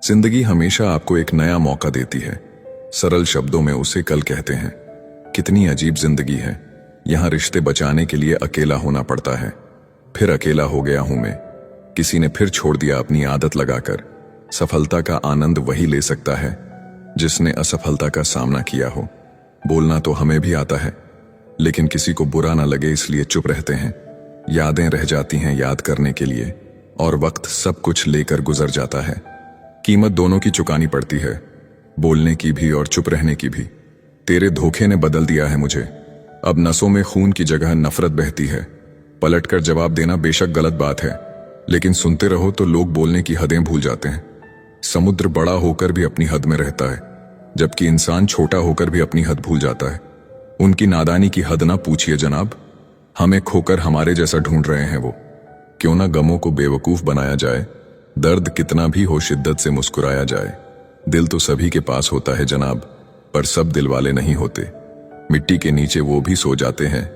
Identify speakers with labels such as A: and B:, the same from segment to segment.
A: जिंदगी हमेशा आपको एक नया मौका देती है। सरल शब्दों में उसे कल कहते हैं। कितनी अजीब जिंदगी है। यहां रिश्ते बचाने के लिए अकेला होना पड़ता है। फिर अकेला हो गया हूं मैं। किसी ने फिर छोड़ दिया अपनी आदत लगाकर। सफलता का आनंद वही ले सकता है जिसने असफलता का सामना किया हो। बोलना तो हमें भी आता है, लेकिन किसी को बुरा ना लगे इसलिए चुप रहते हैं। यादें रह जाती हैं याद करने के लिए, और वक्त सब कुछ लेकर गुजर जाता है। कीमत दोनों की चुकानी पड़ती है, बोलने की भी और चुप रहने की भी। तेरे धोखे ने बदल दिया है मुझे। अब नसों में खून की जगह नफरत बहती है। पलटकर जवाब देना बेशक गलत बात है, लेकिन सुनते रहो तो लोग बोलने की हदें भूल जाते हैं। समुद्र बड़ा होकर भी अपनी हद में रहता है, जबकि इंसान छोटा होकर भी अपनी हद भूल जाता है। उनकी नादानी की हद ना पूछिए जनाब। हमें खोकर हमारे जैसा ढूंढ रहे हैं वो। क्यों ना गमों को बेवकूफ बनाया जाए। दर्द कितना भी हो शिद्दत से मुस्कुराया जाए। दिल तो सभी के पास होता है जनाब, पर सब दिल वाले नहीं होते। मिट्टी के नीचे वो भी सो जाते हैं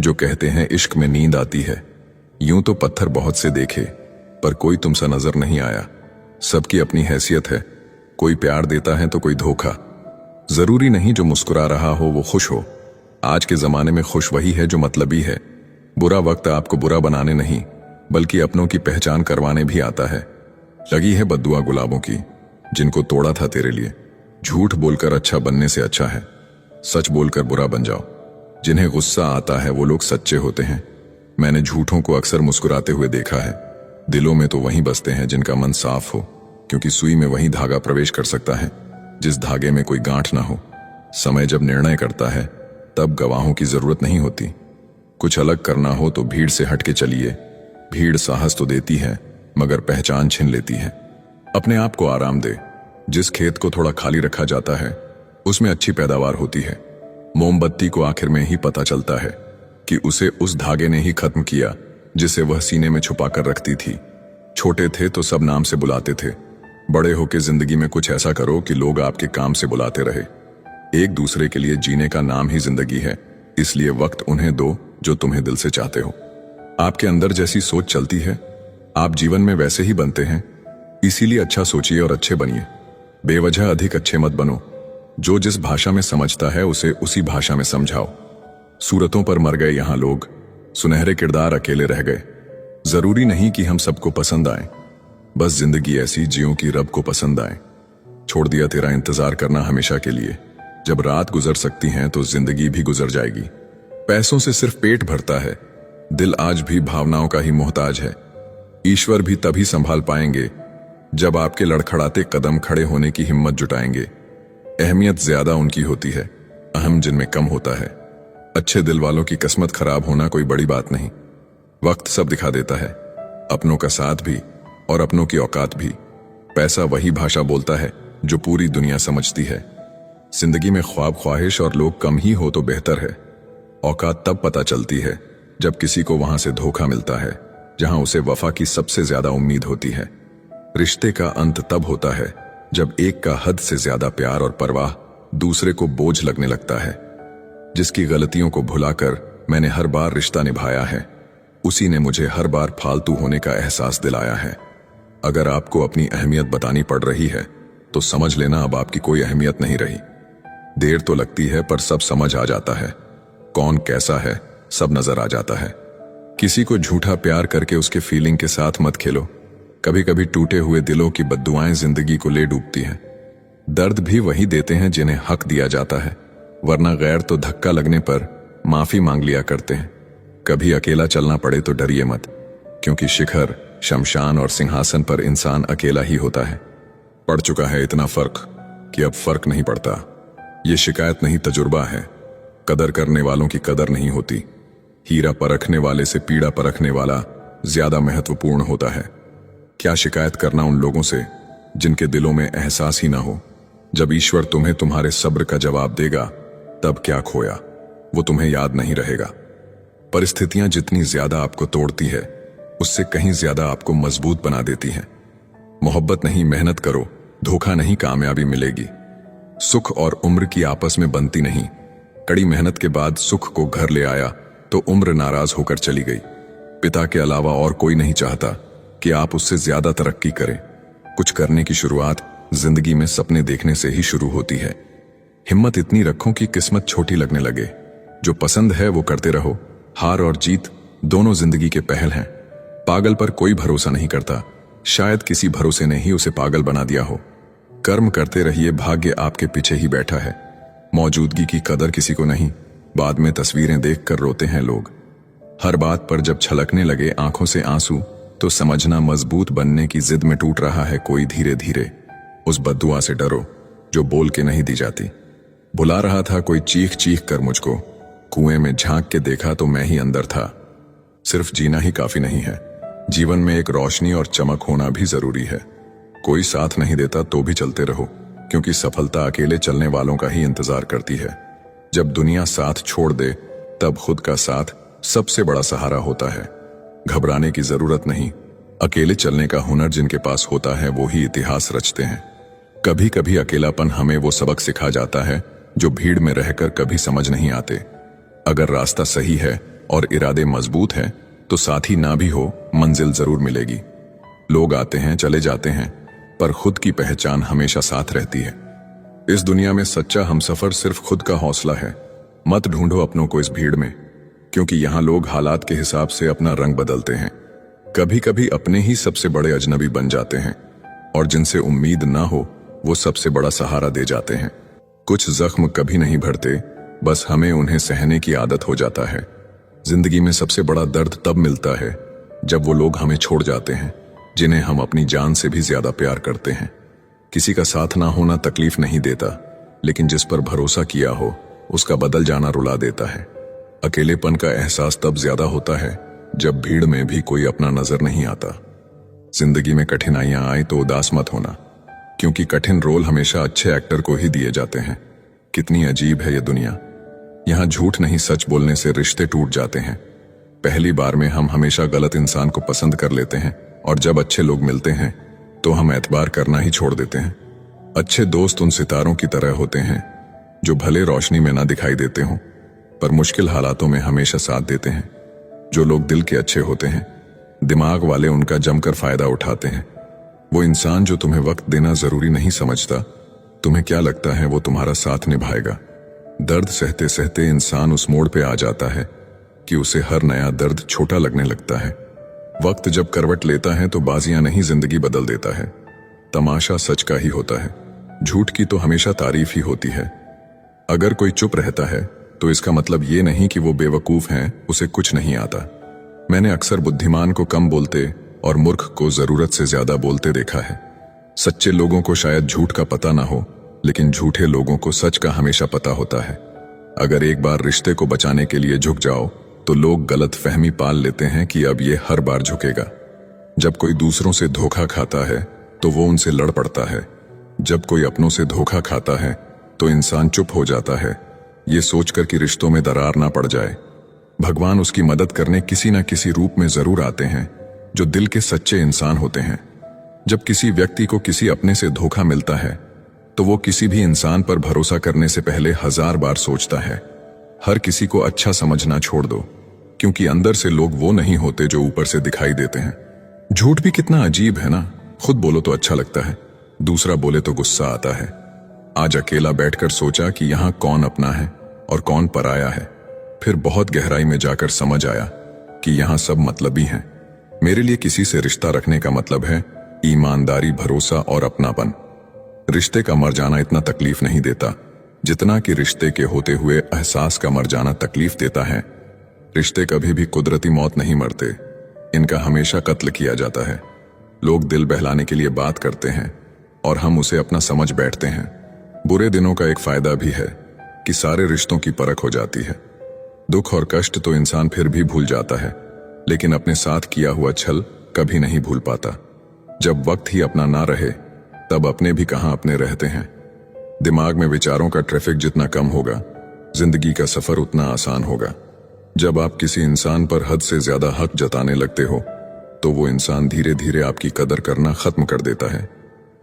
A: जो कहते हैं इश्क में नींद आती है। यूं तो पत्थर बहुत से देखे, पर कोई तुमसा नजर नहीं आया। सबकी अपनी हैसियत है। कोई प्यार देता है तो कोई धोखा। जरूरी नहीं जो मुस्कुरा रहा हो वो खुश हो। आज के जमाने में खुश वही है जो मतलबी है। बुरा वक्त आपको बुरा बनाने नहीं, बल्कि अपनों की पहचान करवाने भी आता है। लगी है बद्दुआ गुलाबों की, जिनको तोड़ा था तेरे लिए। झूठ बोलकर अच्छा बनने से अच्छा है सच बोलकर बुरा बन जाओ। जिन्हें गुस्सा आता है वो लोग सच्चे होते हैं। मैंने झूठों को अक्सर मुस्कुराते हुए देखा है। दिलों में तो वहीं बसते हैं जिनका मन साफ हो, क्योंकि सुई में वही धागा प्रवेश कर सकता है जिस धागे में कोई गांठ ना हो। समय जब निर्णय करता है तब गवाहों की जरूरत नहीं होती। कुछ अलग करना हो तो भीड़ से हटके चलिए। भीड़ साहस तो देती है, मगर पहचान छीन लेती है। अपने आप को आराम दे। जिस खेत को थोड़ा खाली रखा जाता है उसमें अच्छी पैदावार होती है। मोमबत्ती को आखिर में ही पता चलता है कि उसे उस धागे ने ही खत्म किया जिसे वह सीने में छुपा कर रखती थी। छोटे थे तो सब नाम से बुलाते थे। बड़े होके जिंदगी में कुछ ऐसा करो कि लोग आपके काम से बुलाते रहे। एक दूसरे के लिए जीने का नाम ही जिंदगी है, इसलिए वक्त उन्हें दो जो तुम्हें दिल से चाहते हो। आपके अंदर जैसी सोच चलती है आप जीवन में वैसे ही बनते हैं। इसीलिए अच्छा सोचिए और अच्छे बनिए। बेवजह अधिक अच्छे मत बनो। जो जिस भाषा में समझता है उसे उसी भाषा में समझाओ। सूरतों पर मर गए यहां लोग, सुनहरे किरदार अकेले रह गए। जरूरी नहीं कि हम सबको पसंद आए, बस जिंदगी ऐसी जियो कि रब को पसंद आए। छोड़ दिया तेरा इंतजार करना हमेशा के लिए। जब रात गुजर सकती है तो जिंदगी भी गुजर जाएगी। पैसों से सिर्फ पेट भरता है, दिल आज भी भावनाओं का ही मोहताज है। ईश्वर भी तभी संभाल पाएंगे जब आपके लड़खड़ाते कदम खड़े होने की हिम्मत जुटाएंगे। अहमियत ज्यादा उनकी होती है, अहम जिनमें कम होता है। अच्छे दिल वालों की किस्मत खराब होना कोई बड़ी बात नहीं। वक्त सब दिखा देता है, अपनों का साथ भी और अपनों की औकात भी। पैसा वही भाषा बोलता है जो पूरी दुनिया समझती है। जिंदगी में ख्वाब ख्वाहिश और लोग कम ही हो तो बेहतर है। औकात तब पता चलती है जब किसी को वहां से धोखा मिलता है जहां उसे वफा की सबसे ज्यादा उम्मीद होती है। रिश्ते का अंत तब होता है जब एक का हद से ज्यादा प्यार और परवाह दूसरे को बोझ लगने लगता है। जिसकी गलतियों को भुलाकर मैंने हर बार रिश्ता निभाया है, उसी ने मुझे हर बार फालतू होने का एहसास दिलाया है। अगर आपको अपनी अहमियत बतानी पड़ रही है तो समझ लेना अब आपकी कोई अहमियत नहीं रही। देर तो लगती है पर सब समझ आ जाता है। कौन कैसा है सब नजर आ जाता है। किसी को झूठा प्यार करके उसके फीलिंग के साथ मत खेलो। कभी कभी टूटे हुए दिलों की बद्दुआएं जिंदगी को ले डूबती हैं। दर्द भी वही देते हैं जिन्हें हक दिया जाता है, वरना गैर तो धक्का लगने पर माफी मांग लिया करते हैं। कभी अकेला चलना पड़े तो डरिए मत, क्योंकि शिखर, शमशान और सिंहासन पर इंसान अकेला ही होता है। पड़ चुका है इतना फर्क कि अब फर्क नहीं पड़ता। ये शिकायत नहीं तजुर्बा है। कदर करने वालों की कदर नहीं होती। हीरा परखने वाले से पीड़ा परखने वाला ज्यादा महत्वपूर्ण होता है। क्या शिकायत करना उन लोगों से जिनके दिलों में एहसास ही ना हो। जब ईश्वर तुम्हें तुम्हारे सब्र का जवाब देगा तब क्या खोया वो तुम्हें याद नहीं रहेगा। परिस्थितियां जितनी ज्यादा आपको तोड़ती है उससे कहीं ज्यादा आपको मजबूत बना देती हैं। मोहब्बत नहीं मेहनत करो, धोखा नहीं कामयाबी मिलेगी। सुख और उम्र की आपस में बनती नहीं। कड़ी मेहनत के बाद सुख को घर ले आया तो उम्र नाराज होकर चली गई। पिता के अलावा और कोई नहीं चाहता कि आप उससे ज्यादा तरक्की करें। कुछ करने की शुरुआत जिंदगी में सपने देखने से ही शुरू होती है। हिम्मत इतनी रखो कि किस्मत छोटी लगने लगे। जो पसंद है वो करते रहो। हार और जीत दोनों जिंदगी के पहल हैं। पागल पर कोई भरोसा नहीं करता, शायद किसी भरोसे ने ही उसे पागल बना दिया हो। कर्म करते रहिए, भाग्य आपके पीछे ही बैठा है। मौजूदगी की कदर किसी को नहीं, बाद में तस्वीरें देखकर रोते हैं लोग। हर बात पर जब छलकने लगे आंखों से आंसू, तो समझना मजबूत बनने की जिद में टूट रहा है कोई धीरे धीरे। उस बद्दुआ से डरो जो बोल के नहीं दी जाती। बुला रहा था कोई चीख चीख कर मुझको, कुएं में झांक के देखा तो मैं ही अंदर था। सिर्फ जीना ही काफी नहीं है, जीवन में एक रोशनी और चमक होना भी जरूरी है। कोई साथ नहीं देता तो भी चलते रहो, क्योंकि सफलता अकेले चलने वालों का ही इंतजार करती है। जब दुनिया साथ छोड़ दे तब खुद का साथ सबसे बड़ा सहारा होता है। घबराने की जरूरत नहीं, अकेले चलने का हुनर जिनके पास होता है वो ही इतिहास रचते हैं। कभी कभी अकेलापन हमें वो सबक सिखा जाता है जो भीड़ में रहकर कभी समझ नहीं आते। अगर रास्ता सही है और इरादे मजबूत है तो साथी ना भी हो मंजिल जरूर मिलेगी। लोग आते हैं चले जाते हैं, पर खुद की पहचान हमेशा साथ रहती है। इस दुनिया में सच्चा हमसफर सिर्फ खुद का हौसला है। मत ढूंढो अपनों को इस भीड़ में, क्योंकि यहां लोग हालात के हिसाब से अपना रंग बदलते हैं। कभी कभी अपने ही सबसे बड़े अजनबी बन जाते हैं, और जिनसे उम्मीद ना हो वो सबसे बड़ा सहारा दे जाते हैं। कुछ जख्म कभी नहीं भरते, बस हमें उन्हें सहने की आदत हो जाता है। जिंदगी में सबसे बड़ा दर्द तब मिलता है जब वो लोग हमें छोड़ जाते हैं जिन्हें हम अपनी जान से भी ज्यादा प्यार करते हैं। किसी का साथ ना होना तकलीफ नहीं देता, लेकिन जिस पर भरोसा किया हो उसका बदल जाना रुला देता है। अकेलेपन का एहसास तब ज्यादा होता है जब भीड़ में भी कोई अपना नजर नहीं आता। जिंदगी में कठिनाइयां आए तो उदास मत होना, क्योंकि कठिन रोल हमेशा अच्छे एक्टर को ही दिए जाते हैं। कितनी अजीब है ये दुनिया, यहाँ झूठ नहीं सच बोलने से रिश्ते टूट जाते हैं। पहली बार में हम हमेशा गलत इंसान को पसंद कर लेते हैं, और जब अच्छे लोग मिलते हैं तो हम एतबार करना ही छोड़ देते हैं। अच्छे दोस्त उन सितारों की तरह होते हैं जो भले रोशनी में ना दिखाई देते हों, पर मुश्किल हालातों में हमेशा साथ देते हैं। जो लोग दिल के अच्छे होते हैं, दिमाग वाले उनका जमकर फायदा उठाते हैं। वो इंसान जो तुम्हें वक्त देना जरूरी नहीं समझता, तुम्हें क्या लगता है वो तुम्हारा साथ निभाएगा। दर्द सहते सहते इंसान उस मोड़ पे आ जाता है कि उसे हर नया दर्द छोटा लगने लगता है। वक्त जब करवट लेता है तो बाजियां नहीं जिंदगी बदल देता है। तमाशा सच का ही होता है, झूठ की तो हमेशा तारीफ ही होती है। अगर कोई चुप रहता है तो इसका मतलब ये नहीं कि वो बेवकूफ हैं, उसे कुछ नहीं आता। मैंने अक्सर बुद्धिमान को कम बोलते और मूर्ख को जरूरत से ज्यादा बोलते देखा है। सच्चे लोगों को शायद झूठ का पता ना हो, लेकिन झूठे लोगों को सच का हमेशा पता होता है। अगर एक बार रिश्ते को बचाने के लिए झुक जाओ तो लोग गलत फहमी पाल लेते हैं कि अब ये हर बार झुकेगा। जब कोई दूसरों से धोखा खाता है तो वो उनसे लड़ पड़ता है। जब कोई अपनों से धोखा खाता है तो इंसान चुप हो जाता है, ये सोचकर कि रिश्तों में दरार ना पड़ जाए। भगवान उसकी मदद करने किसी न किसी रूप में जरूर आते हैं जो दिल के सच्चे इंसान होते हैं। जब किसी व्यक्ति को किसी अपने से धोखा मिलता है तो वो किसी भी इंसान पर भरोसा करने से पहले 1000 बार सोचता है। हर किसी को अच्छा समझना छोड़ दो, क्योंकि अंदर से लोग वो नहीं होते जो ऊपर से दिखाई देते हैं। झूठ भी कितना अजीब है ना, खुद बोलो तो अच्छा लगता है, दूसरा बोले तो गुस्सा आता है। आज अकेला बैठकर सोचा कि यहाँ कौन अपना है और कौन पराया है। फिर बहुत गहराई में जाकर समझ आया कि यहाँ सब मतलबी हैं। मेरे लिए किसी से रिश्ता रखने का मतलब है ईमानदारी, भरोसा और अपनापन। रिश्ते का मर जाना इतना तकलीफ नहीं देता जितना कि रिश्ते के होते हुए एहसास का मर जाना तकलीफ देता है। रिश्ते कभी भी कुदरती मौत नहीं मरते, इनका हमेशा कत्ल किया जाता है। लोग दिल बहलाने के लिए बात करते हैं और हम उसे अपना समझ बैठते हैं। बुरे दिनों का एक फायदा भी है कि सारे रिश्तों की परख हो जाती है। दुख और कष्ट तो इंसान फिर भी भूल जाता है, लेकिन अपने साथ किया हुआ छल कभी नहीं भूल पाता। जब वक्त ही अपना ना रहे तब अपने भी कहां अपने रहते हैं। दिमाग में विचारों का ट्रैफिक जितना कम होगा, जिंदगी का सफर उतना आसान होगा। जब आप किसी इंसान पर हद से ज्यादा हक जताने लगते हो तो वो इंसान धीरे धीरे आपकी कदर करना खत्म कर देता है।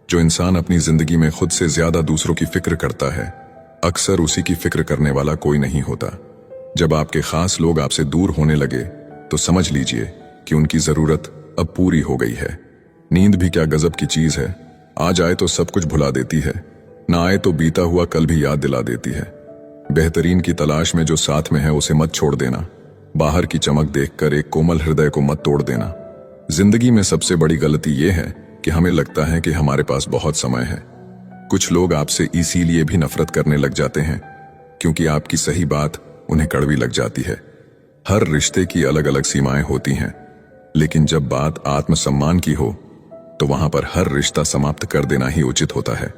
A: जो इंसान अपनी जिंदगी में खुद से ज्यादा दूसरों की फिक्र करता है, अक्सर उसी की फिक्र करने वाला कोई नहीं होता। जब आपके खास लोग आपसे दूर होने लगे तो समझ लीजिए कि उनकी जरूरत अब पूरी हो गई है। नींद भी क्या गजब की चीज है, आज आए तो सब कुछ भुला देती है, ना आए तो बीता हुआ कल भी याद दिला देती है। बेहतरीन की तलाश में जो साथ में है उसे मत छोड़ देना। बाहर की चमक देखकर एक कोमल हृदय को मत तोड़ देना। जिंदगी में सबसे बड़ी गलती यह है कि हमें लगता है कि हमारे पास बहुत समय है। कुछ लोग आपसे इसीलिए भी नफरत करने लग जाते हैं क्योंकि आपकी सही बात उन्हें कड़वी लग जाती है। हर रिश्ते की अलग अलग सीमाएं होती हैं, लेकिन जब बात आत्मसम्मान की हो तो वहां पर हर रिश्ता समाप्त कर देना ही उचित होता है।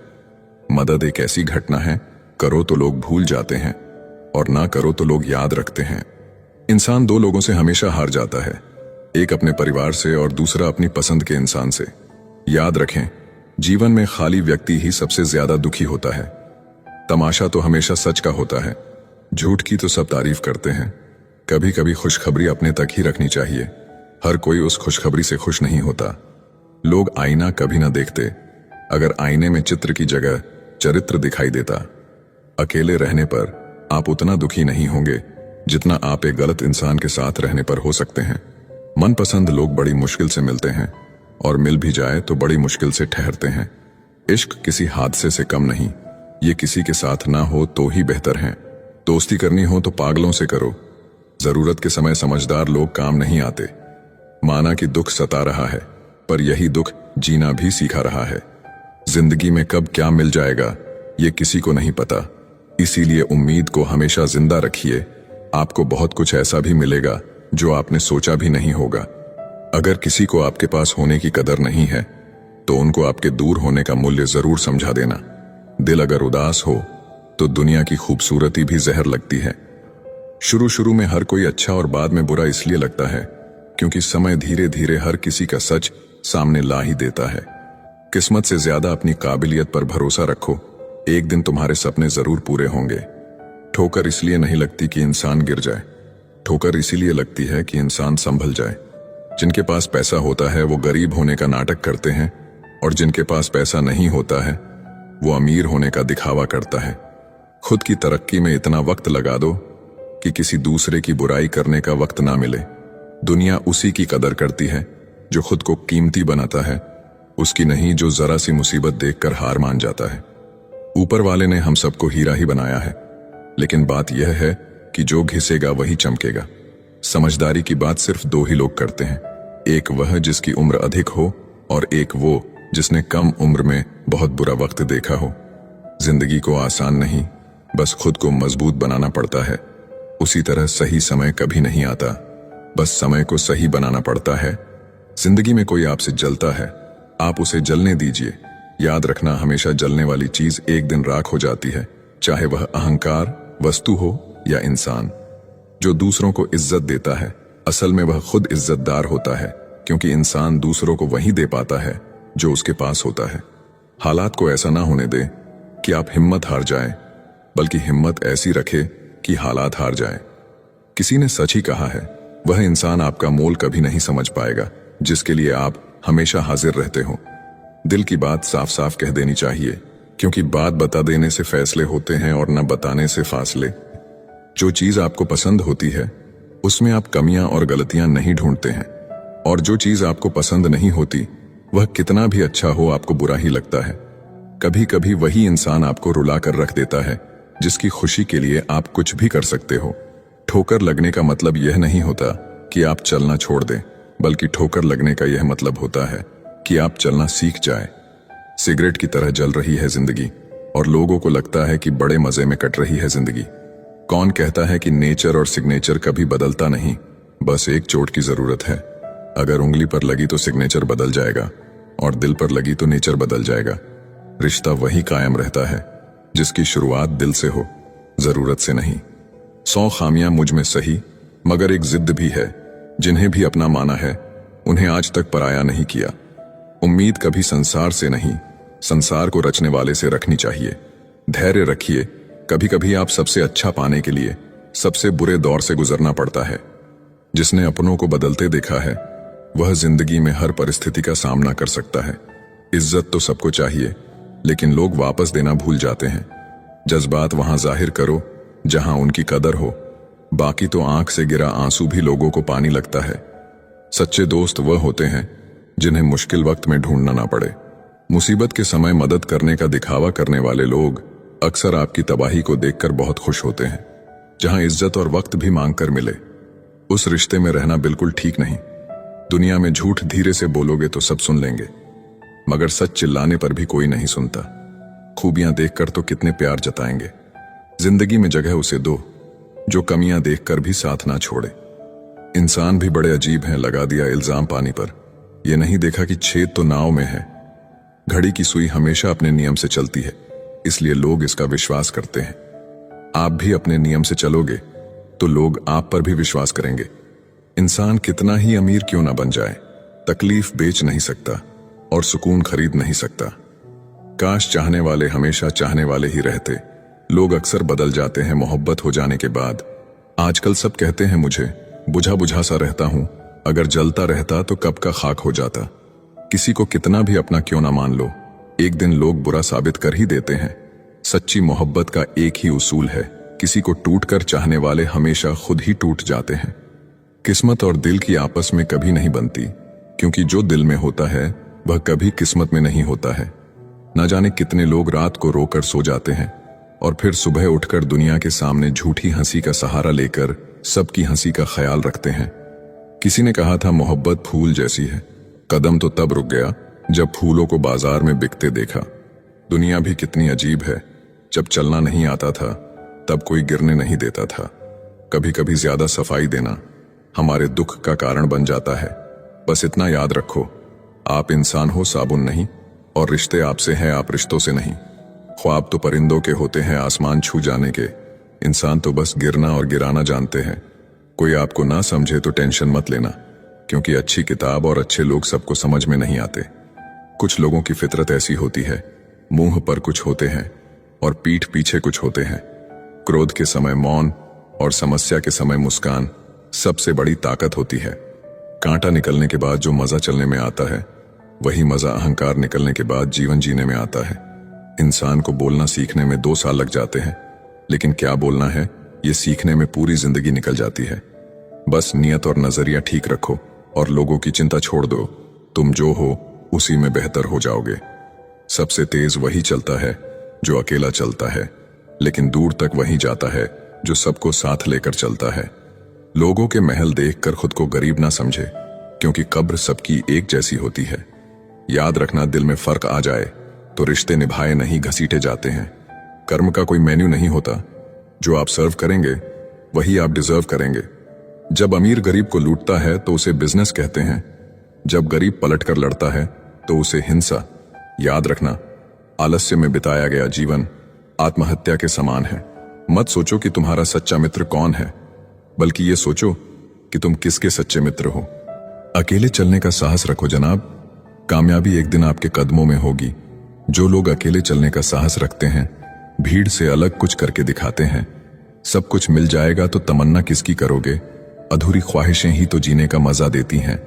A: मदद एक ऐसी घटना है, करो तो लोग भूल जाते हैं और ना करो तो लोग याद रखते हैं। इंसान दो लोगों से हमेशा हार जाता है, एक अपने परिवार से और दूसरा अपनी पसंद के इंसान से। याद रखें, जीवन में खाली व्यक्ति ही सबसे ज्यादा दुखी होता है। तमाशा तो हमेशा सच का होता है, झूठ की तो सब तारीफ करते हैं। कभी कभी खुशखबरी अपने तक ही रखनी चाहिए। हर कोई उस खुशखबरी से खुश नहीं होता। लोग आईना कभी ना देखते, अगर आईने में चित्र की जगह चरित्र दिखाई देता। अकेले रहने पर आप उतना दुखी नहीं होंगे जितना आप एक गलत इंसान के साथ रहने पर हो सकते हैं। मनपसंद लोग बड़ी मुश्किल से मिलते हैं और मिल भी जाए तो बड़ी मुश्किल से ठहरते हैं। इश्क किसी हादसे से कम नहीं, ये किसी के साथ ना हो तो ही बेहतर है। दोस्ती करनी हो तो पागलों से करो। जरूरत के समय समझदार लोग काम नहीं आते। माना कि दुख सता रहा है, पर यही दुख जीना भी सिखा रहा है। जिंदगी में कब क्या मिल जाएगा ये किसी को नहीं पता, इसीलिए उम्मीद को हमेशा जिंदा रखिए। आपको बहुत कुछ ऐसा भी मिलेगा जो आपने सोचा भी नहीं होगा। अगर किसी को आपके पास होने की कदर नहीं है तो उनको आपके दूर होने का मूल्य जरूर समझा देना। दिल अगर उदास हो तो दुनिया की खूबसूरती भी जहर लगती है। शुरू शुरू में हर कोई अच्छा और बाद में बुरा इसलिए लगता है क्योंकि समय धीरे धीरे हर किसी का सच सामने ला ही देता है। किस्मत से ज्यादा अपनी काबिलियत पर भरोसा रखो, एक दिन तुम्हारे सपने जरूर पूरे होंगे। ठोकर इसलिए नहीं लगती कि इंसान गिर जाए, ठोकर इसीलिए लगती है कि इंसान संभल जाए। जिनके पास पैसा होता है वो गरीब होने का नाटक करते हैं, और जिनके पास पैसा नहीं होता है वो अमीर होने का दिखावा करता है। खुद की तरक्की में इतना वक्त लगा दो कि किसी दूसरे की बुराई करने का वक्त ना मिले। दुनिया उसी की कदर करती है जो खुद को कीमती बनाता है, उसकी नहीं जो जरा सी मुसीबत देखकर हार मान जाता है। ऊपर वाले ने हम सबको हीरा ही बनाया है, लेकिन बात यह है कि जो घिसेगा वही चमकेगा। समझदारी की बात सिर्फ दो ही लोग करते हैं, एक वह जिसकी उम्र अधिक हो और एक वो जिसने कम उम्र में बहुत बुरा वक्त देखा हो। जिंदगी को आसान नहीं, बस खुद को मजबूत बनाना पड़ता है। उसी तरह सही समय कभी नहीं आता, बस समय को सही बनाना पड़ता है। जिंदगी में कोई आपसे जलता है, आप उसे जलने दीजिए। याद रखना, हमेशा जलने वाली चीज एक दिन राख हो जाती है, चाहे वह अहंकार, वस्तु हो या इंसान। जो दूसरों को इज्जत देता है असल में वह खुद इज्जतदार होता है, क्योंकि इंसान दूसरों को वही दे पाता है जो उसके पास होता है। हालात को ऐसा ना होने दे कि आप हिम्मत हार जाएं, बल्कि हिम्मत ऐसी रखे कि हालात हार जाएं। किसी ने सच ही कहा है, वह इंसान आपका मोल कभी नहीं समझ पाएगा जिसके लिए आप हमेशा हाजिर रहते हो। दिल की बात साफ साफ कह देनी चाहिए, क्योंकि बात बता देने से फैसले होते हैं और न बताने से फासले। जो चीज आपको पसंद होती है उसमें आप कमियां और गलतियां नहीं ढूंढते हैं, और जो चीज आपको पसंद नहीं होती वह कितना भी अच्छा हो आपको बुरा ही लगता है। कभी कभी वही इंसान आपको रुला कर रख देता है जिसकी खुशी के लिए आप कुछ भी कर सकते हो। ठोकर लगने का मतलब यह नहीं होता कि आप चलना छोड़ दें, बल्कि ठोकर लगने का यह मतलब होता है कि आप चलना सीख जाएं। सिगरेट की तरह जल रही है जिंदगी और लोगों को लगता है कि बड़े मजे में कट रही है जिंदगी। कौन कहता है कि नेचर और सिग्नेचर कभी बदलता नहीं, बस एक चोट की जरूरत है। अगर उंगली पर लगी तो सिग्नेचर बदल जाएगा और दिल पर लगी तो नेचर बदल जाएगा। रिश्ता वही कायम रहता है जिसकी शुरुआत दिल से हो, जरूरत से नहीं। 100 खामियां मुझ में सही, मगर एक जिद भी है। जिन्हें भी अपना माना है उन्हें आज तक पराया नहीं किया। उम्मीद कभी संसार से नहीं, संसार को रचने वाले से रखनी चाहिए। धैर्य रखिए, कभी कभी आप सबसे अच्छा पाने के लिए सबसे बुरे दौर से गुजरना पड़ता है। जिसने अपनों को बदलते देखा है वह जिंदगी में हर परिस्थिति का सामना कर सकता है। इज्जत तो सबको चाहिए, लेकिन लोग वापस देना भूल जाते हैं। जज्बात वहां जाहिर करो जहां उनकी कदर हो, बाकी तो आंख से गिरा आंसू भी लोगों को पानी लगता है। सच्चे दोस्त वह होते हैं जिन्हें मुश्किल वक्त में ढूंढना ना पड़े। मुसीबत के समय मदद करने का दिखावा करने वाले लोग अक्सर आपकी तबाही को देखकर बहुत खुश होते हैं। जहां इज्जत और वक्त भी मांग कर मिले, उस रिश्ते में रहना बिल्कुल ठीक नहीं। दुनिया में झूठ धीरे से बोलोगे तो सब सुन लेंगे, मगर सच चिल्लाने पर भी कोई नहीं सुनता। खूबियां देखकर तो कितने प्यार जताएंगे। जिंदगी में जगह उसे दो जो कमियां देखकर भी साथ ना छोड़े। इंसान भी बड़े अजीब हैं, लगा दिया इल्जाम पानी पर, यह नहीं देखा कि छेद तो नाव में है। घड़ी की सुई हमेशा अपने नियम से चलती है, इसलिए लोग इसका विश्वास करते हैं। आप भी अपने नियम से चलोगे तो लोग आप पर भी विश्वास करेंगे। इंसान कितना ही अमीर क्यों ना बन जाए, तकलीफ बेच नहीं सकता और सुकून खरीद नहीं सकता। काश चाहने वाले हमेशा चाहने वाले ही रहते। लोग अक्सर बदल जाते हैं मोहब्बत हो जाने के बाद। आजकल सब कहते हैं मुझे बुझा बुझा सा रहता हूं, अगर जलता रहता तो कब का खाक हो जाता। किसी को कितना भी अपना क्यों ना मान लो, एक दिन लोग बुरा साबित कर ही देते हैं। सच्ची मोहब्बत का एक ही उसूल है, किसी को टूटकर चाहने वाले हमेशा खुद ही टूट जाते हैं। किस्मत और दिल की आपस में कभी नहीं बनती, क्योंकि जो दिल में होता है वह कभी किस्मत में नहीं होता है। न जाने कितने लोग रात को रोकर सो जाते हैं और फिर सुबह उठकर दुनिया के सामने झूठी हंसी का सहारा लेकर सबकी हंसी का ख्याल रखते हैं। किसी ने कहा था मोहब्बत फूल जैसी है। कदम तो तब रुक गया जब फूलों को बाजार में बिकते देखा। दुनिया भी कितनी अजीब है, जब चलना नहीं आता था तब कोई गिरने नहीं देता था। कभी कभी ज्यादा सफाई देना हमारे दुख का कारण बन जाता है। बस इतना याद रखो, आप इंसान हो, साबुन नहीं, और रिश्ते आपसे हैं, आप रिश्तों से नहीं। ख्वाब तो परिंदों के होते हैं आसमान छू जाने के, इंसान तो बस गिरना और गिराना जानते हैं। कोई आपको ना समझे तो टेंशन मत लेना, क्योंकि अच्छी किताब और अच्छे लोग सबको समझ में नहीं आते। कुछ लोगों की फितरत ऐसी होती है, मुंह पर कुछ होते हैं और पीठ पीछे कुछ होते हैं। क्रोध के समय मौन और समस्या के समय मुस्कान सबसे बड़ी ताकत होती है। कांटा निकलने के बाद जो मजा चलने में आता है, वही मजा अहंकार निकलने के बाद जीवन जीने में आता है। इंसान को बोलना सीखने में 2 साल लग जाते हैं, लेकिन क्या बोलना है ये सीखने में पूरी जिंदगी निकल जाती है। बस नियत और नजरिया ठीक रखो और लोगों की चिंता छोड़ दो। तुम जो हो उसी में बेहतर हो जाओगे। सबसे तेज वही चलता है जो अकेला चलता है, लेकिन दूर तक वही जाता है जो सबको साथ लेकर चलता है। लोगों के महल देखकर खुद को गरीब ना समझे, क्योंकि कब्र सबकी एक जैसी होती है। याद रखना, दिल में फर्क आ जाए तो रिश्ते निभाए नहीं घसीटे जाते हैं। कर्म का कोई मेन्यू नहीं होता, जो आप सर्व करेंगे वही आप डिजर्व करेंगे। जब अमीर गरीब को लूटता है तो उसे बिजनेस कहते हैं, जब गरीब पलटकर लड़ता है तो उसे हिंसा। याद रखना, आलस्य में बिताया गया जीवन आत्महत्या के समान है। मत सोचो कि तुम्हारा सच्चा मित्र कौन है, बल्कि ये सोचो कि तुम किसके सच्चे मित्र हो। अकेले चलने का साहस रखो जनाब, कामयाबी एक दिन आपके कदमों में होगी। जो लोग अकेले चलने का साहस रखते हैं, भीड़ से अलग कुछ करके दिखाते हैं। सब कुछ मिल जाएगा तो तमन्ना किसकी करोगे, अधूरी ख्वाहिशें ही तो जीने का मजा देती हैं।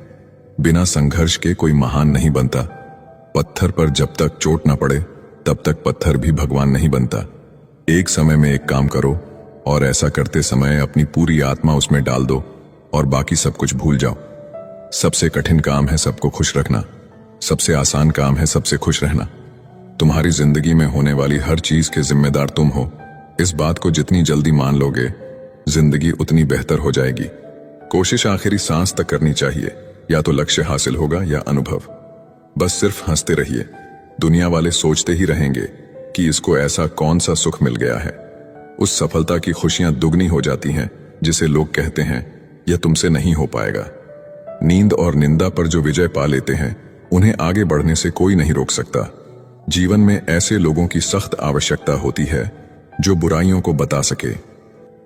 A: बिना संघर्ष के कोई महान नहीं बनता। पत्थर पर जब तक चोट ना पड़े तब तक पत्थर भी भगवान नहीं बनता। एक समय में एक काम करो और ऐसा करते समय अपनी पूरी आत्मा उसमें डाल दो और बाकी सब कुछ भूल जाओ। सबसे कठिन काम है सबको खुश रखना, सबसे आसान काम है सबसे खुश रहना। तुम्हारी जिंदगी में होने वाली हर चीज के जिम्मेदार तुम हो। इस बात को जितनी जल्दी मान लोगे, जिंदगी उतनी बेहतर हो जाएगी। कोशिश आखिरी सांस तक करनी चाहिए, या तो लक्ष्य हासिल होगा या अनुभव। बस सिर्फ हंसते रहिए, दुनिया वाले सोचते ही रहेंगे कि इसको ऐसा कौन सा सुख मिल गया है। उस सफलता की खुशियां दुगनी हो जाती हैं जिसे लोग कहते हैं यह तुमसे नहीं हो पाएगा। नींद और निंदा पर जो विजय पा लेते हैं, उन्हें आगे बढ़ने से कोई नहीं रोक सकता। जीवन में ऐसे लोगों की सख्त आवश्यकता होती है जो बुराइयों को बता सके।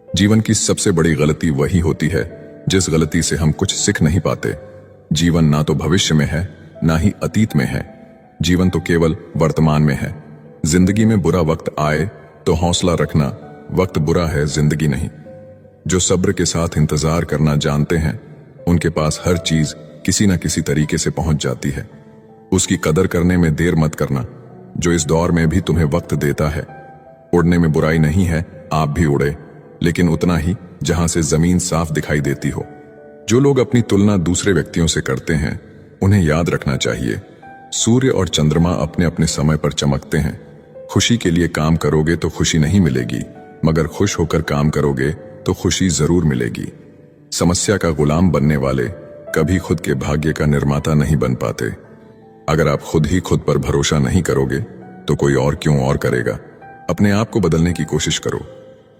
A: जीवन की सबसे बड़ी गलती वही होती है जिस गलती से हम कुछ सीख नहीं पाते। जीवन ना तो भविष्य में है ना ही अतीत में है, जीवन तो केवल वर्तमान में है। जिंदगी में बुरा वक्त आए तो हौसला रखना, वक्त बुरा है जिंदगी नहीं। जो सब्र के साथ इंतजार करना जानते हैं, उनके पास हर चीज किसी न किसी तरीके से पहुंच जाती है। उसकी कदर करने में देर मत करना, जो इस दौर में भी तुम्हें वक्त देता है। उड़ने में बुराई नहीं है, आप भी उड़े, लेकिन उतना ही जहां से जमीन साफ दिखाई देती हो। जो लोग अपनी तुलना दूसरे व्यक्तियों से करते हैं, उन्हें याद रखना चाहिए सूर्य और चंद्रमा अपने अपने समय पर चमकते हैं। खुशी के लिए काम करोगे तो खुशी नहीं मिलेगी, मगर खुश होकर काम करोगे तो खुशी जरूर मिलेगी। समस्या का गुलाम बनने वाले कभी खुद के भाग्य का निर्माता नहीं बन पाते। अगर आप खुद ही खुद पर भरोसा नहीं करोगे तो कोई और क्यों और करेगा। अपने आप को बदलने की कोशिश करो,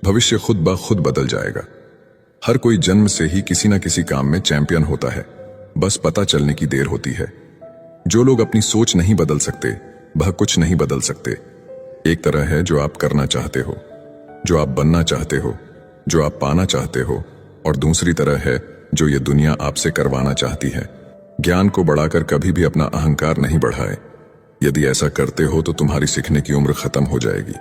A: भविष्य खुद ब खुद बदल जाएगा। हर कोई जन्म से ही किसी न किसी काम में चैंपियन होता है, बस पता चलने की देर होती है। जो लोग अपनी सोच नहीं बदल सकते वह कुछ नहीं बदल सकते। एक तरह है जो आप करना चाहते हो, जो आप बनना चाहते हो, जो आप पाना चाहते हो, और दूसरी तरह है जो ये दुनिया आपसे करवाना चाहती है। ज्ञान को बढ़ाकर कभी भी अपना अहंकार नहीं बढ़ाए। यदि ऐसा करते हो तो तुम्हारी सीखने की उम्र खत्म हो जाएगी।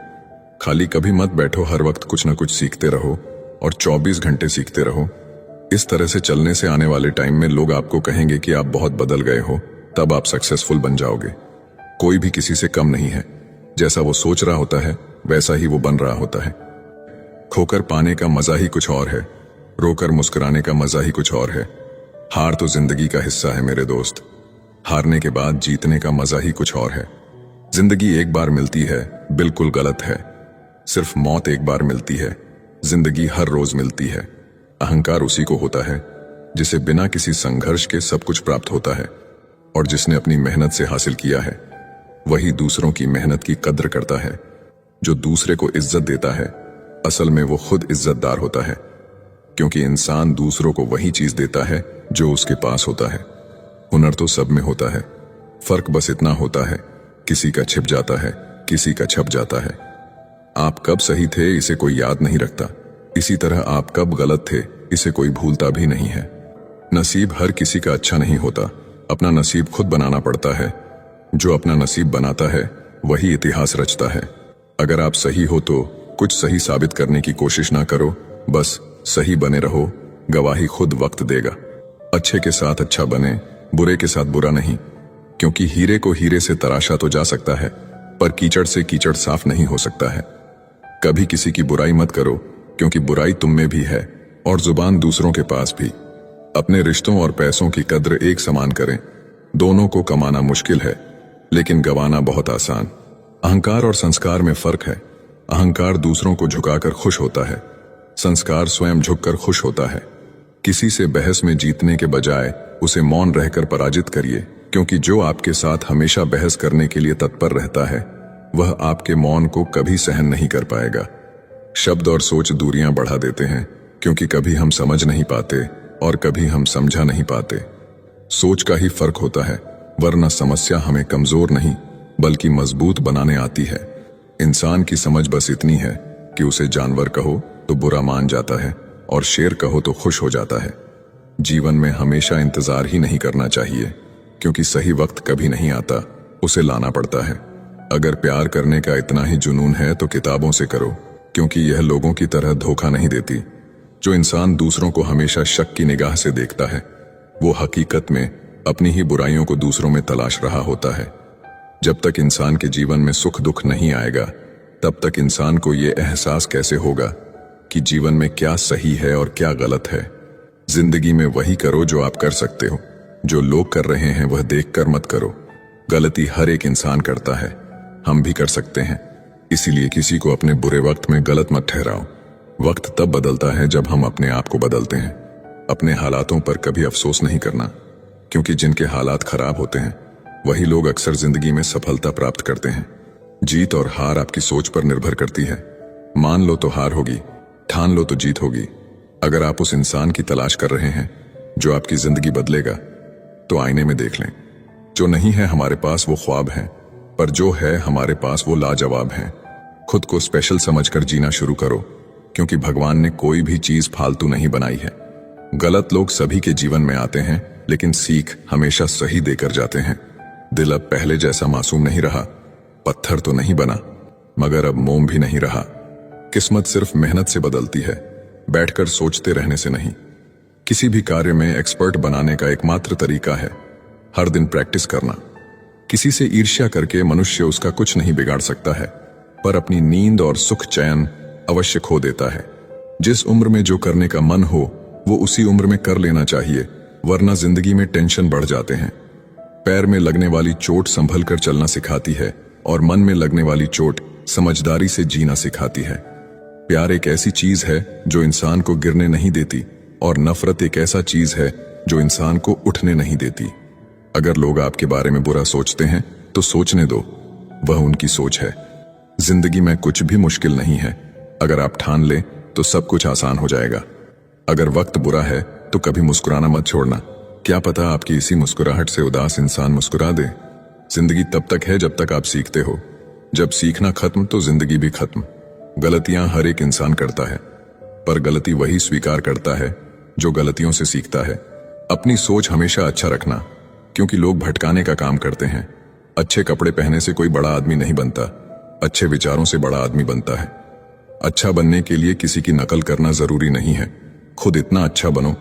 A: खाली कभी मत बैठो, हर वक्त कुछ न कुछ सीखते रहो और 24 घंटे सीखते रहो। इस तरह से चलने से आने वाले टाइम में लोग आपको कहेंगे कि आप बहुत बदल गए हो, तब आप सक्सेसफुल बन जाओगे। कोई भी किसी से कम नहीं है। जैसा वो सोच रहा होता है वैसा ही वो बन रहा होता है। खोकर पाने का मजा ही कुछ और है, रोकर मुस्कुराने का मजा ही कुछ और है। हार तो जिंदगी का हिस्सा है मेरे दोस्त। हारने के बाद जीतने का मजा ही कुछ और है। जिंदगी एक बार मिलती है, बिल्कुल गलत है। सिर्फ मौत एक बार मिलती है, जिंदगी हर रोज मिलती है। अहंकार उसी को होता है जिसे बिना किसी संघर्ष के सब कुछ प्राप्त होता है, और जिसने अपनी मेहनत से हासिल किया है वही दूसरों की मेहनत की कद्र करता है। जो दूसरे को इज्जत देता है असल में वो खुद इज्जतदार होता है, क्योंकि इंसान दूसरों को वही चीज देता है जो उसके पास होता है। हुनर तो सब में होता है, फर्क बस इतना होता है किसी का छिप जाता है, किसी का छप जाता है। आप कब सही थे इसे कोई याद नहीं रखता, इसी तरह आप कब गलत थे इसे कोई भूलता भी नहीं है। नसीब हर किसी का अच्छा नहीं होता, अपना नसीब खुद बनाना पड़ता है। जो अपना नसीब बनाता है वही इतिहास रचता है। अगर आप सही हो तो कुछ सही साबित करने की कोशिश ना करो, बस सही बने रहो, गवाही खुद वक्त देगा। अच्छे के साथ अच्छा बने, बुरे के साथ बुरा नहीं, क्योंकि हीरे को हीरे से तराशा तो जा सकता है पर कीचड़ से कीचड़ साफ नहीं हो सकता है। कभी किसी की बुराई मत करो, क्योंकि बुराई तुम में भी है और जुबान दूसरों के पास भी। अपने रिश्तों और पैसों की कद्र एक समान करें। दोनों को कमाना मुश्किल है लेकिन गंवाना बहुत आसान। अहंकार और संस्कार में फर्क है। अहंकार दूसरों को झुकाकर खुश होता है, संस्कार स्वयं झुककर खुश होता है। किसी से बहस में जीतने के बजाय उसे मौन रहकर पराजित करिए, क्योंकि जो आपके साथ हमेशा बहस करने के लिए तत्पर रहता है वह आपके मौन को कभी सहन नहीं कर पाएगा। शब्द और सोच दूरियां बढ़ा देते हैं, क्योंकि कभी हम समझ नहीं पाते और कभी हम समझा नहीं पाते। सोच का ही फर्क होता है, वरना समस्या हमें कमजोर नहीं बल्कि मजबूत बनाने आती है। इंसान की समझ बस इतनी है कि उसे जानवर कहो तो बुरा मान जाता है और शेर कहो तो खुश हो जाता है। जीवन में हमेशा इंतजार ही नहीं करना चाहिए, क्योंकि सही वक्त कभी नहीं आता, उसे लाना पड़ता है। अगर प्यार करने का इतना ही जुनून है तो किताबों से करो, क्योंकि यह लोगों की तरह धोखा नहीं देती। जो इंसान दूसरों को हमेशा शक की निगाह से देखता है वो हकीकत में अपनी ही बुराइयों को दूसरों में तलाश रहा होता है। जब तक इंसान के जीवन में सुख दुख नहीं आएगा तब तक इंसान को ये एहसास कैसे होगा कि जीवन में क्या सही है और क्या गलत है। जिंदगी में वही करो जो आप कर सकते हो, जो लोग कर रहे हैं वह देखकर मत करो। गलती हर एक इंसान करता है, हम भी कर सकते हैं, इसीलिए किसी को अपने बुरे वक्त में गलत मत ठहराओ। वक्त तब बदलता है जब हम अपने आप को बदलते हैं। अपने हालातों पर कभी अफसोस नहीं करना, क्योंकि जिनके हालात खराब होते हैं वही लोग अक्सर जिंदगी में सफलता प्राप्त करते हैं। जीत और हार आपकी सोच पर निर्भर करती है। मान लो तो हार होगी, ठान लो तो जीत होगी। अगर आप उस इंसान की तलाश कर रहे हैं जो आपकी जिंदगी बदलेगा तो आईने में देख लें। जो नहीं है हमारे पास वो ख्वाब है, पर जो है हमारे पास वो लाजवाब है। खुद को स्पेशल समझकर जीना शुरू करो, क्योंकि भगवान ने कोई भी चीज फालतू नहीं बनाई है। गलत लोग सभी के जीवन में आते हैं, लेकिन सीख हमेशा सही देकर जाते हैं। दिल अब पहले जैसा मासूम नहीं रहा, पत्थर तो नहीं बना मगर अब मोम भी नहीं रहा। किस्मत सिर्फ मेहनत से बदलती है, बैठकर सोचते रहने से नहीं। किसी भी कार्य में एक्सपर्ट बनाने का एकमात्र तरीका है हर दिन प्रैक्टिस करना। किसी से ईर्ष्या करके मनुष्य उसका कुछ नहीं बिगाड़ सकता है, पर अपनी नींद और सुख चैन अवश्य खो देता है। जिस उम्र में जो करने का मन हो वो उसी उम्र में कर लेना चाहिए, वरना जिंदगी में टेंशन बढ़ जाते हैं। पैर में लगने वाली चोट संभल कर चलना सिखाती है और मन में लगने वाली चोट समझदारी से जीना सिखाती है। प्यार एक ऐसी चीज है जो इंसान को गिरने नहीं देती और नफरत एक ऐसा चीज है जो इंसान को उठने नहीं देती। अगर लोग आपके बारे में बुरा सोचते हैं तो सोचने दो, वह उनकी सोच है। जिंदगी में कुछ भी मुश्किल नहीं है, अगर आप ठान ले तो सब कुछ आसान हो जाएगा। अगर वक्त बुरा है तो कभी मुस्कुराना मत छोड़ना, क्या पता आपकी इसी मुस्कुराहट से उदास इंसान मुस्कुरा दे। जिंदगी तब तक है जब तक आप सीखते हो, जब सीखना खत्म तो जिंदगी भी खत्म। गलतियां हर एक इंसान करता है, पर गलती वही स्वीकार करता है जो गलतियों से सीखता है। अपनी सोच हमेशा अच्छा रखना, क्योंकि लोग भटकाने का काम करते हैं। अच्छे कपड़े पहने से कोई बड़ा आदमी नहीं बनता, अच्छे विचारों से बड़ा आदमी बनता है। अच्छा बनने के लिए किसी की नकल करना जरूरी नहीं है, खुद इतना अच्छा बनो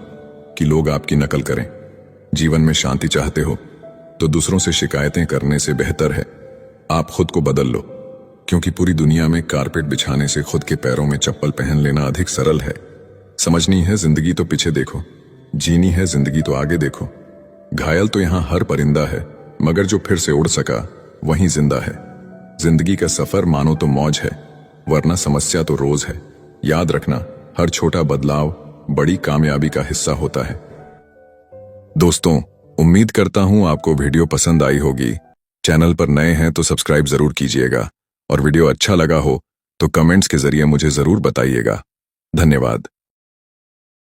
A: कि लोग आपकी नकल करें। जीवन में शांति चाहते हो तो दूसरों से शिकायतें करने से बेहतर है आप खुद को बदल लो, क्योंकि पूरी दुनिया में कारपेट बिछाने से खुद के पैरों में चप्पल पहन लेना अधिक सरल है। समझनी है जिंदगी तो पीछे देखो, जीनी है जिंदगी तो आगे देखो। घायल तो यहां हर परिंदा है, मगर जो फिर से उड़ सका वहीं जिंदा है। जिंदगी का सफर मानो तो मौज है, वरना समस्या तो रोज है। याद रखना, हर छोटा बदलाव बड़ी कामयाबी का हिस्सा होता है। दोस्तों, उम्मीद करता हूं आपको वीडियो पसंद आई होगी। चैनल पर नए हैं तो सब्सक्राइब जरूर कीजिएगा और वीडियो अच्छा लगा हो तो कमेंट्स के जरिए मुझे जरूर बताइएगा। धन्यवाद।